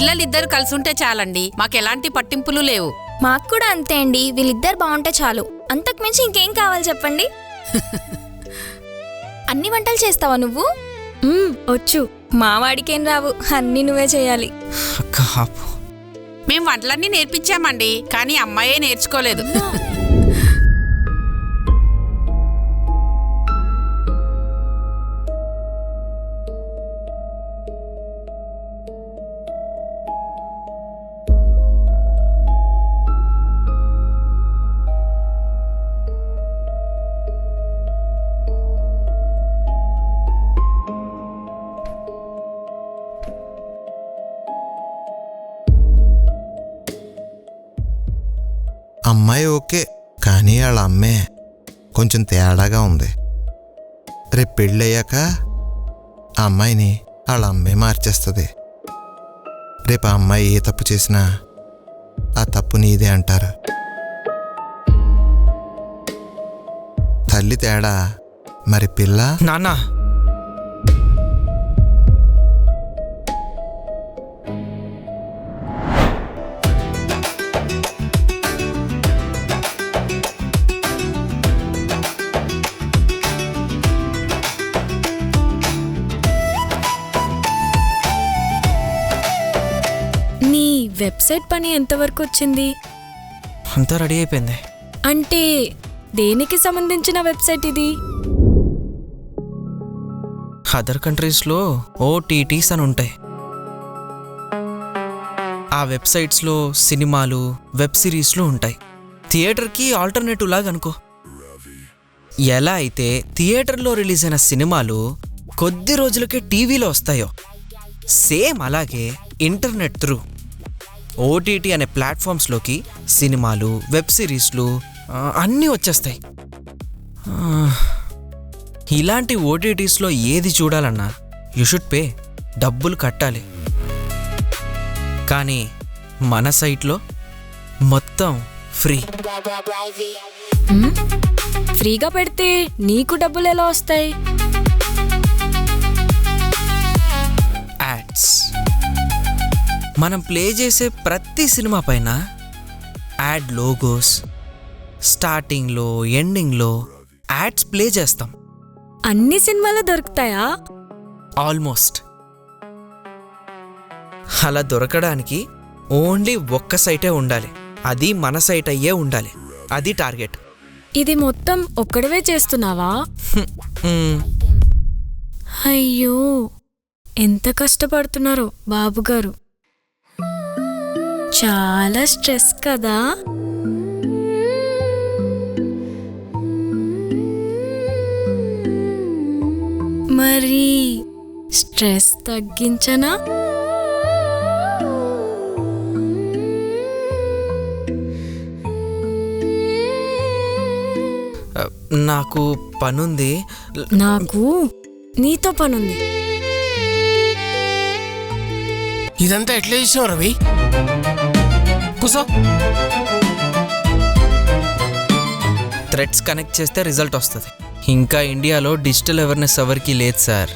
పిల్లలిద్దరు కలిసి ఉంటే చాలండి, మాకెలాంటి పట్టింపులు లేవు. మాకు కూడా అంతే అండి, వీళ్ళిద్దరు బాగుంటే చాలు. అంతకుమించి ఇంకేం కావాలి చెప్పండి. అన్ని వంటలు చేస్తావా నువ్వు? వచ్చు. మావాడికేం రావు, అన్నీ నువ్వే చేయాలి. మేం వంటలన్నీ నేర్పించామండి, కానీ అమ్మాయే నేర్చుకోలేదు. అమ్మాయి ఓకే, కానీ వాళ్ళ అమ్మే కొంచెం తేడాగా ఉంది. రేపు పెళ్ళయ్యాక ఆ అమ్మాయిని వాళ్ళ అమ్మే మార్చేస్తుంది. రేపు ఆ అమ్మాయి ఏ తప్పు చేసినా ఆ తప్పు నీదే అంటారు. తల్లి తేడా, మరి పిల్ల? నాన్నా, వెబ్సైట్ పని ఎంతవరకు వచ్చింది? అంతా రెడీ అయిపోయింది. అంటే దేనికి సంబంధించిన వెబ్సైట్ ఇది? అదర్ కంట్రీస్లో OTTs అని ఉంటాయి. ఆ వెబ్సైట్స్లో సినిమాలు, వెబ్ సిరీస్లు ఉంటాయి. థియేటర్కి ఆల్టర్నేటివ్ లాగా అనుకో. ఎలా అయితే థియేటర్లో రిలీజ్ అయిన సినిమాలు కొద్ది రోజులకే టీవీలో వస్తాయో, సేమ్ అలాగే ఇంటర్నెట్ త్రూ OTT అనే ప్లాట్ఫామ్స్లోకి సినిమాలు, వెబ్ సిరీస్లు అన్నీ వచ్చేస్తాయి. ఇలాంటి OTTsలో ఏది చూడాలన్నా యూ షుడ్ పే, డబ్బులు కట్టాలి. కానీ మన సైట్లో మొత్తం ఫ్రీ. ఫ్రీగా పెడితే నీకు డబ్బులు ఎలా వస్తాయి? యాడ్స్. మనం ప్లే చేసే ప్రతి సినిమా పైన యాడ్ లోగోస్, స్టార్టింగ్లో ఎండింగ్లో యాడ్స్ ప్లే చేస్తాం. అన్ని సినిమాలు దొరుకుతాయా? ఆల్మోస్ట్. అలా దొరకడానికి ఓన్లీ ఒక్క సైటే ఉండాలి, అది మన సైట్ అయ్యే ఉండాలి. అది టార్గెట్. ఇది మొత్తం ఒక్కడవే చేస్తున్నావా? అయ్యో, ఎంత కష్టపడుతున్నారో బాబుగారు. చాలా స్ట్రెస్ కదా? మరి స్ట్రెస్ తగ్గించనా? నాకు పనుంది. నాకు నీతో పనుంది. ఇదంతా ఎట్లా చేసావు రవి? కూసో. థ్రెడ్స్ కనెక్ట్ చేస్తే రిజల్ట్ వస్తుంది. ఇంకా ఇండియాలో డిజిటల్ అవేర్నెస్ ఎవరికి లేదు సార్.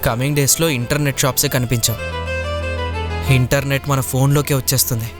కమింగ్ డేస్లో ఇంటర్నెట్ షాప్సే కనిపించవు. ఇంటర్నెట్ మన ఫోన్లోకే వచ్చేస్తుంది.